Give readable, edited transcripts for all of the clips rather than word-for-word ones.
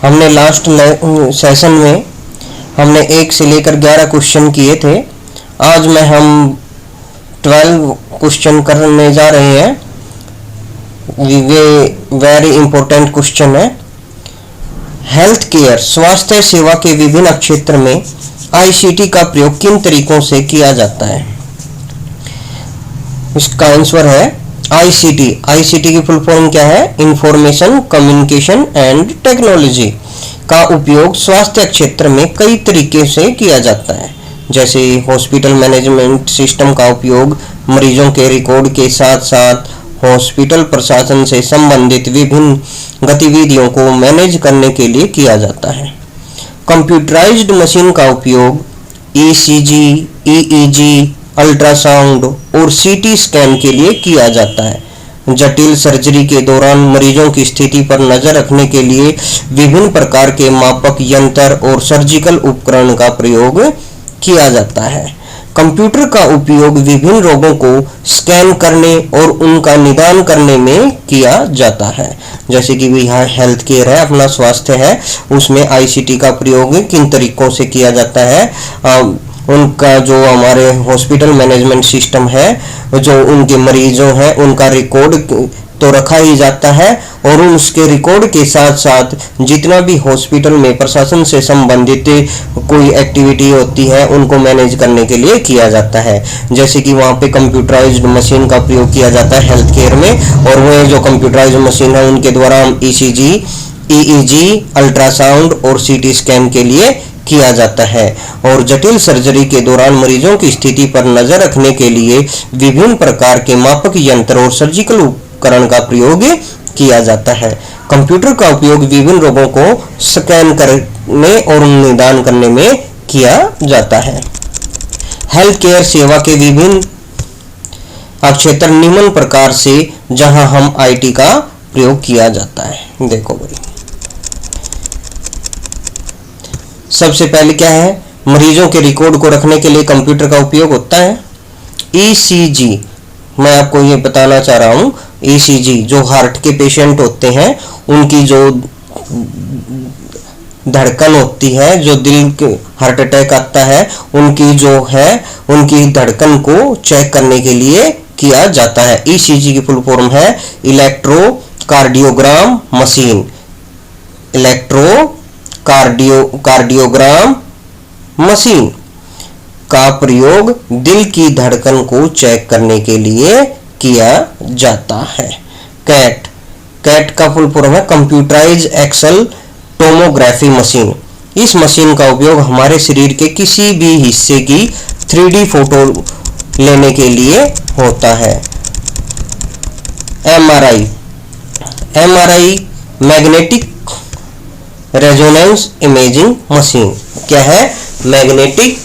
हमने last session में हमने 1 से लेकर 11 क्वेश्चन किए थे। आज में हम 12 क्वेश्चन करने जा रहे हैं। वे वेरी इंपॉर्टेंट क्वेश्चन है। हेल्थ केयर स्वास्थ्य सेवा के विभिन्न क्षेत्र में आईसीटी का प्रयोग किन तरीकों से किया जाता है? इसका आंसर है आईसीटी। आईसीटी की फुल फॉर्म क्या है? इंफॉर्मेशन कम्युनिकेशन एंड टेक्नोलॉजी का उपयोग स्वास्थ्य क्षेत्र में कई तरीके से किया जाता है, जैसे हॉस्पिटल मैनेजमेंट सिस्टम का उपयोग मरीजों के रिकॉर्ड के साथ साथ हॉस्पिटल प्रशासन से संबंधित विभिन्न गतिविधियों को मैनेज करने के लिए किया जाता है। कंप्यूटराइज्ड मशीन का उपयोग ईसीजी, ईईजी, अल्ट्रासाउंड और सीटी स्कैन के लिए किया जाता है। जटिल सर्जरी के दौरान मरीजों की स्थिति पर नजर रखने के लिए विभिन्न प्रकार के मापक यंत्र और सर्जिकल उपकरण का प्रयोग किया जाता है। कंप्यूटर का उपयोग विभिन्न रोगों को स्कैन करने और उनका निदान करने में किया जाता है। जैसे कि यहाँ हेल्थ केयर है, अपना स्वास्थ्य है, उसमें आईसीटी का प्रयोग किन तरीकों से किया जाता है। उनका जो हमारे हॉस्पिटल मैनेजमेंट सिस्टम है, जो उनके मरीजों हैं उनका रिकॉर्ड तो रखा ही जाता है और उसके रिकॉर्ड के साथ साथ जितना भी हॉस्पिटल में प्रशासन से संबंधित कोई एक्टिविटी होती है उनको मैनेज करने के लिए किया जाता है। जैसे कि वहाँ पे कंप्यूटराइज्ड मशीन का प्रयोग किया जाता है हेल्थ केयर में, और वह जो कंप्यूटराइज्ड मशीन है उनके द्वारा हम ईसीजी, ईईजी, अल्ट्रासाउंड और सीटी स्कैन के लिए किया जाता है। और जटिल सर्जरी के दौरान मरीजों की स्थिति पर नजर रखने के लिए विभिन्न प्रकार के मापक यंत्र और सर्जिकल उपकरण का प्रयोग किया जाता है। कंप्यूटर का उपयोग विभिन्न रोगों को स्कैन करने और निदान करने में किया जाता है। हेल्थ केयर सेवा के विभिन्न क्षेत्र निम्न प्रकार से जहां हम आईटी का प्रयोग किया जाता है। देखो भाई, सबसे पहले क्या है? मरीजों के रिकॉर्ड को रखने के लिए कंप्यूटर का उपयोग होता है। ईसीजी, मैं आपको ये बताना चाह रहा हूँ, ईसीजी जो हार्ट के पेशेंट होते हैं उनकी जो धड़कन होती है, जो दिल के हार्ट अटैक आता है उनकी जो है उनकी धड़कन को चेक करने के लिए किया जाता है। ईसीजी की फुल फॉर्म है इलेक्ट्रोकार्डियोग्राम मशीन। कार्डियोग्राम मशीन का प्रयोग दिल की धड़कन को चेक करने के लिए किया जाता है। कैट का फुल फॉर्म है कंप्यूटराइज एक्सल टोमोग्राफी मशीन। इस मशीन का उपयोग हमारे शरीर के किसी भी हिस्से की 3D फोटो लेने के लिए होता है। MRI magnetic resonance imaging machine. क्या है? Magnetic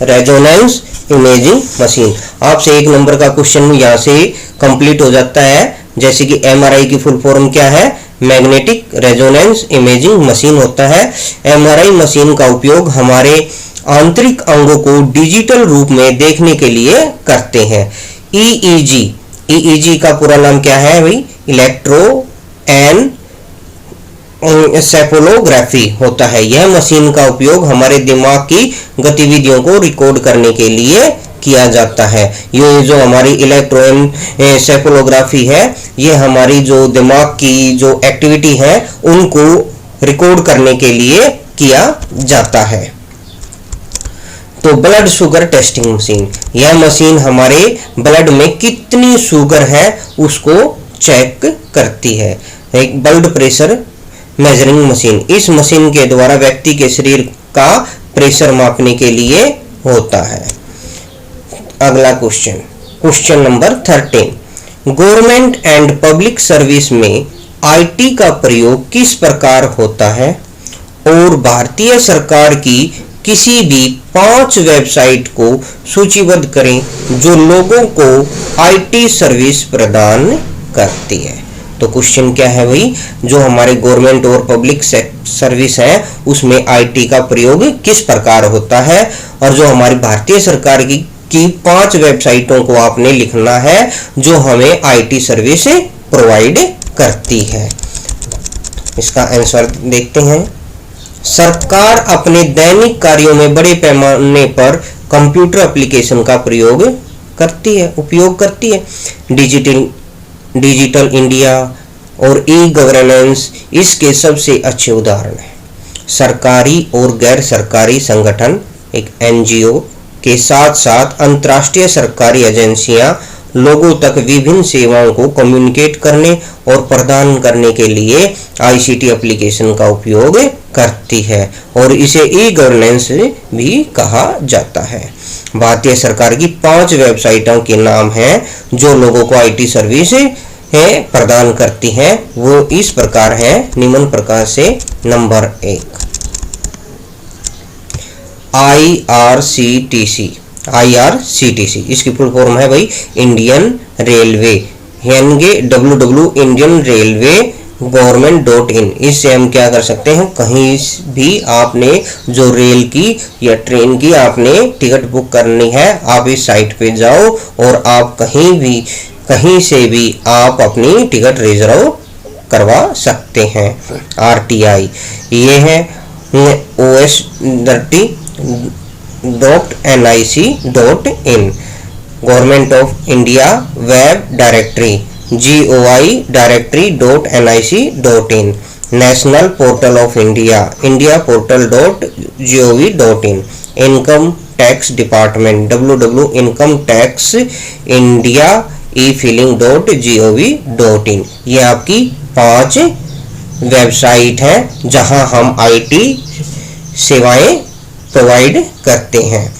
resonance imaging machine. आपसे 1 नंबर का क्वेश्चन यहाँ से कंप्लीट हो जाता है। जैसे कि एमआरआई की फुल फॉर्म क्या है? मैग्नेटिक रेजोनेंस इमेजिंग मशीन होता है। एमआरआई मशीन का उपयोग हमारे आंतरिक अंगों को डिजिटल रूप में देखने के लिए करते हैं। ईईजी का पूरा नाम क्या है भाई? इलेक्ट्रो एनसेफेलोग्राफी होता है। यह मशीन का उपयोग हमारे दिमाग की गतिविधियों को रिकॉर्ड करने के लिए किया जाता है। ये जो हमारी इलेक्ट्रोएन्सेफेलोग्राफी है, ये हमारी जो दिमाग की जो एक्टिविटी है उनको रिकॉर्ड करने के लिए किया जाता है। तो ब्लड शुगर टेस्टिंग मशीन, यह मशीन हमारे ब्लड में कितनी शुगर है उसको चेक करती है। एक ब्लड प्रेशर मेजरिंग मशीन, इस मशीन के द्वारा व्यक्ति के शरीर का प्रेशर मापने के लिए होता है। अगला question number 13, government and public service में आईटी का प्रयोग किस प्रकार होता है? और भारतीय सरकार की किसी भी 5 वेबसाइट को सूचीबद्ध करें जो लोगों को आईटी सर्विस प्रदान करती है। तो क्वेश्चन क्या है भाई? जो हमारे गवर्नमेंट और पब्लिक सर्विस है उसमें आईटी का प्रयोग किस प्रकार होता है, और जो हमारी भारतीय सरकार की 5 वेबसाइटों को आपने लिखना है जो हमें आईटी सर्विस प्रोवाइड करती है। इसका आंसर देखते हैं। सरकार अपने दैनिक कार्यों में बड़े पैमाने पर कंप्यूटर एप्लीकेशन का उपयोग करती है। डिजिटल इंडिया और ई गवर्नेंस इसके सबसे अच्छे उदाहरण हैं। सरकारी और गैर सरकारी संगठन, एक एनजीओ के साथ साथ अंतर्राष्ट्रीय सरकारी एजेंसियां लोगों तक विभिन्न सेवाओं को कम्युनिकेट करने और प्रदान करने के लिए आईसीटी एप्लीकेशन का उपयोग करती है और इसे ई गवर्नेंस भी कहा जाता है। भारतीय सरकार की 5 वेबसाइटों के नाम हैं जो लोगों को आईटी सर्विस प्रदान करती हैं। वो इस प्रकार है, निम्न प्रकार से। नंबर 1 IRCTC, इसकी फुल फॉर्म है भाई इंडियन रेलवे, यानी www इंडियन रेलवे गवर्नमेंट.in। इससे हम क्या कर सकते हैं, कहीं भी आपने जो रेल की या ट्रेन की आपने टिकट बुक करनी है, आप इस साइट पे जाओ और आप कहीं से भी आप अपनी टिकट रिजर्व करवा सकते हैं। RTI ये है os.nic.in, government of India web directory, GOI directory.nic.in, national portal of India, indiaportal.gov.in, income tax department, www.incometaxindia e-filing.gov.in। ये आपकी 5 वेबसाइट हैं जहां हम आईटी सेवाएं प्रोवाइड करते हैं।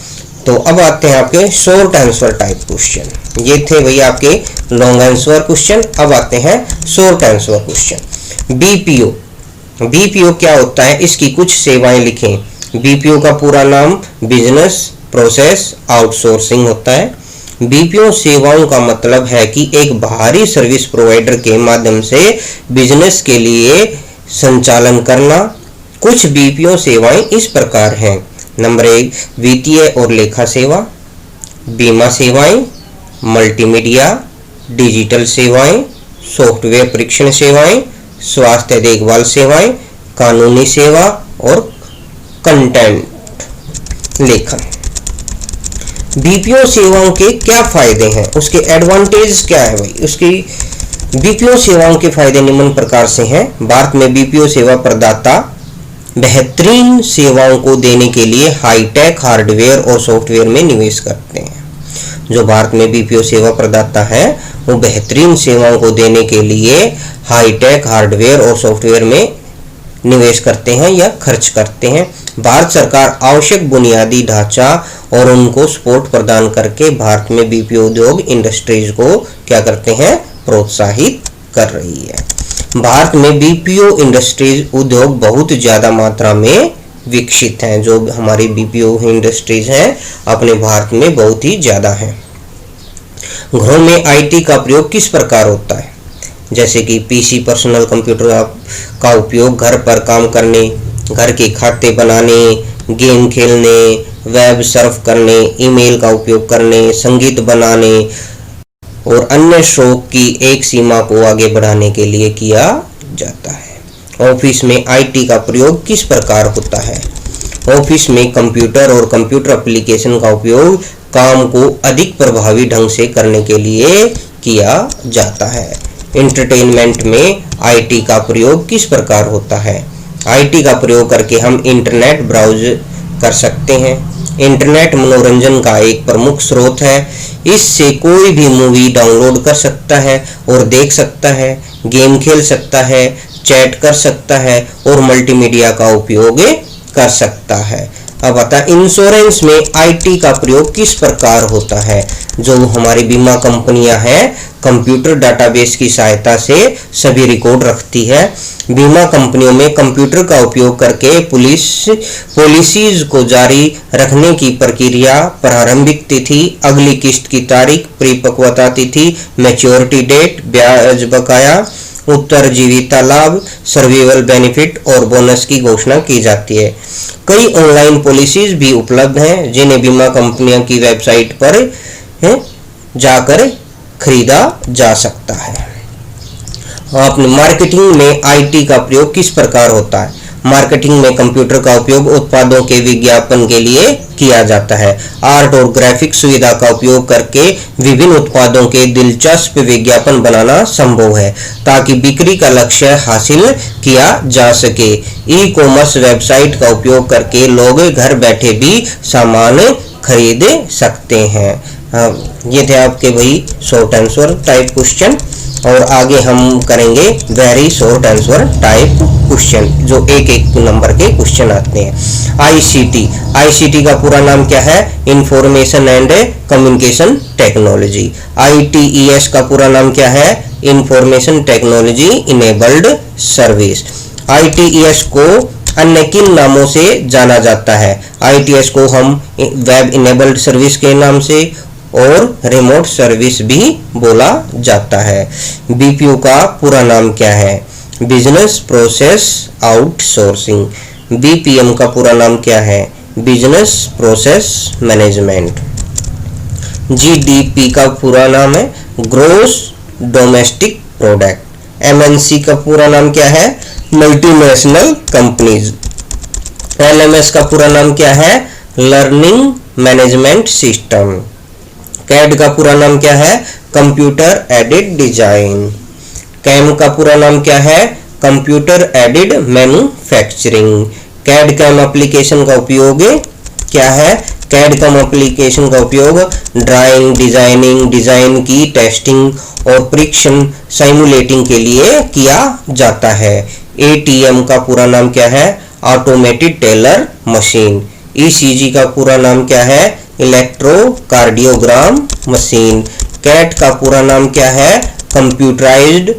तो अब आते हैं आपके शॉर्ट आंसर टाइप क्वेश्चन। ये थे भैया आपके लॉन्ग आंसर क्वेश्चन। अब आते हैं शॉर्ट आंसर क्वेश्चन। बीपीओ क्या होता है, इसकी कुछ सेवाएं लिखें। बीपीओ का पूरा नाम बिजनेस प्रोसेस आउटसोर्सिंग होता है। बीपीओ सेवाओं का मतलब है कि एक बाहरी सर्विस प्रोवाइडर के माध्यम से बिजनेस के लिए संचालन करना। कुछ बीपीओ सेवाएं इस प्रकार हैं। नंबर 1 वित्तीय और लेखा सेवा, बीमा सेवाएं, मल्टीमीडिया, डिजिटल सेवाएं, सॉफ्टवेयर परीक्षण सेवाएं, स्वास्थ्य देखभाल सेवाएं, कानूनी सेवा और कंटेंट लेखन। बीपीओ सेवाओं के क्या फायदे हैं, उसके एडवांटेज क्या है भाई। उसकी बीपीओ सेवाओं के फायदे निम्न प्रकार से हैं। भारत में बीपीओ सेवा प्रदाता बेहतरीन सेवाओं को देने के लिए हाईटेक हार्डवेयर और सॉफ्टवेयर में निवेश करते हैं। जो भारत में बीपीओ सेवा प्रदाता है वो बेहतरीन सेवाओं को देने के लिए हाईटेक हार्डवेयर और सॉफ्टवेयर में निवेश करते हैं या खर्च करते हैं। भारत सरकार आवश्यक बुनियादी ढांचा और उनको सपोर्ट प्रदान करके भारत में बीपीओ उद्योग इंडस्ट्रीज को क्या करते हैं, प्रोत्साहित कर रही है। भारत में बीपीओ इंडस्ट्रीज उद्योग बहुत ज़्यादा मात्रा में विकसित हैं। जो हमारी बीपीओ इंडस्ट्रीज हैं अपने भारत में बहुत ही ज़्यादा हैं। घरों में आईटी का प्रयोग किस प्रकार होता है, जैसे कि पीसी पर्सनल कंप्यूटर का उपयोग घर पर काम करने, घर के खाते बनाने, गेम खेलने, वेब सर्फ करने, ईमेल का उपयोग करने, संगीत बनाने और अन्य शौक की एक सीमा को आगे बढ़ाने के लिए किया जाता है। ऑफिस में आईटी का प्रयोग किस प्रकार होता है। ऑफिस में कंप्यूटर और कंप्यूटर एप्लीकेशन का उपयोग काम को अधिक प्रभावी ढंग से करने के लिए किया जाता है। एंटरटेनमेंट में आईटी का प्रयोग किस प्रकार होता है। आईटी का प्रयोग करके हम इंटरनेट ब्राउज कर सकते हैं। इंटरनेट मनोरंजन का एक प्रमुख स्रोत है। इससे कोई भी मूवी डाउनलोड कर सकता है और देख सकता है, गेम खेल सकता है, चैट कर सकता है और मल्टीमीडिया का उपयोग कर सकता है। अब बता इंश्योरेंस में आईटी का प्रयोग किस प्रकार होता है। जो हमारी बीमा कंपनियां हैं कंप्यूटर डाटाबेस की सहायता से सभी रिकॉर्ड रखती है। बीमा कंपनियों में कंप्यूटर का उपयोग करके पॉलिसीज को जारी रखने की प्रक्रिया, प्रारंभिक तिथि, अगली किस्त की तारीख, परिपक्वता तिथि, मैच्योरिटी डेट, ब्याज बकाया, उत्तरजीविता लाभ, सर्वाइवल बेनिफिट और बोनस की घोषणा की जाती है। कई ऑनलाइन पॉलिसीज भी उपलब्ध हैं जिन्हें बीमा कंपनियों की वेबसाइट पर जाकर खरीदा जा सकता है। अपने मार्केटिंग में आईटी का प्रयोग किस प्रकार होता है। मार्केटिंग में कंप्यूटर का उपयोग उत्पादों के विज्ञापन के लिए किया जाता है। आर्ट और ग्राफिक सुविधा का उपयोग करके विभिन्न उत्पादों के दिलचस्प विज्ञापन बनाना संभव है ताकि बिक्री का लक्ष्य हासिल किया जा सके। ई कॉमर्स वेबसाइट का उपयोग करके लोग घर बैठे भी सामान खरीद सकते हैं। ये थे आपके भाई शॉर्ट आंसर टाइप क्वेश्चन, और आगे हम करेंगे very short answer type question जो एक एक नंबर के क्वेश्चन आते हैं। आईसीटी, आईसीटी का पूरा नाम क्या है? Information and communication technology. ITES का पूरा नाम क्या है? Information technology enabled service. ITES को अन्य किन नामों से जाना जाता है? आईटीएस को हम वेब इनेबल्ड सर्विस के नाम से और रिमोट सर्विस भी बोला जाता है। बीपीओ का पूरा नाम क्या है? Business process outsourcing. बीपीएम का पूरा नाम क्या है? Business process management. जीडीपी का पूरा नाम है ग्रोस डोमेस्टिक प्रोडक्ट। एमएनसी का पूरा नाम क्या है? Multinational companies. एलएमएस का पूरा नाम क्या है? Learning management system. कैड का पूरा नाम क्या है? Computer aided design. कैम का पूरा नाम क्या है? Computer aided manufacturing. CAD CAM application का उपयोग क्या है? कैड कैम एप्लीकेशन का उपयोग ड्राइंग, डिजाइनिंग, डिजाइन की टेस्टिंग और परीक्षण सिमुलेटिंग के लिए किया जाता है। एटीएम का पूरा नाम क्या है? Automated teller machine. ईसीजी का पूरा नाम क्या है? Electrocardiogram machine. कैट का पूरा नाम क्या है? Computerized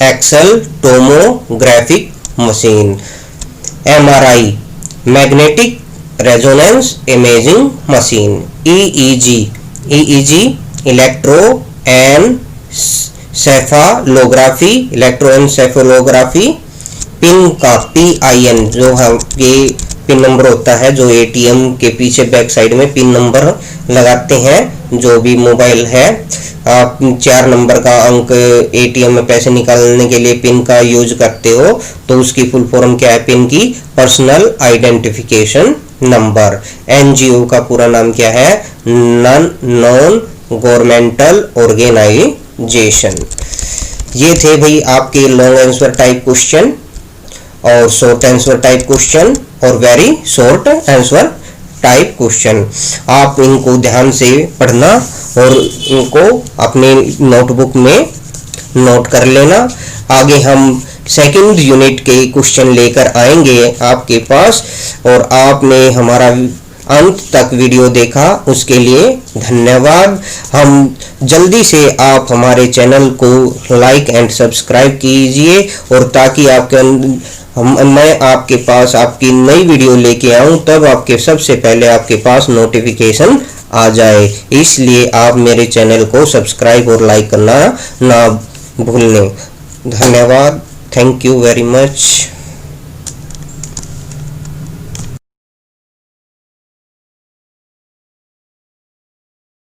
axial tomographic machine. MRI magnetic resonance imaging machine. EEG, EEG electroencephalography, electroencephalography. PIN का PIN जो है ये पिन नंबर होता है जो एटीएम के पीछे बैक साइड में पिन नंबर लगाते हैं। जो भी मोबाइल है आप 4 नंबर का अंक एटीएम में पैसे निकालने के लिए पिन का यूज करते हो तो उसकी फुल फॉर्म क्या है? पिन की पर्सनल आइडेंटिफिकेशन नंबर। एनजीओ का पूरा नाम क्या है? Non governmental organisation. ये थे भाई आपके लॉन्ग आंसर टाइप क्वेश्चन और शॉर्ट आंसर टाइप क्वेश्चन और very short answer type question. आप इनको ध्यान से पढ़ना और इनको अपने नोटबुक में नोट कर लेना। आगे हम सेकंड यूनिट के क्वेश्चन लेकर आएंगे आपके पास, और आपने हमारा अंत तक वीडियो देखा उसके लिए धन्यवाद। हम जल्दी से आप हमारे चैनल को लाइक एंड सब्सक्राइब कीजिए और ताकि मैं आपके पास आपकी नई वीडियो लेके आऊं तब आपके सबसे पहले आपके पास नोटिफिकेशन आ जाए। इसलिए आप मेरे चैनल को सब्सक्राइब और लाइक करना ना भूलें। धन्यवाद। Thank you very much.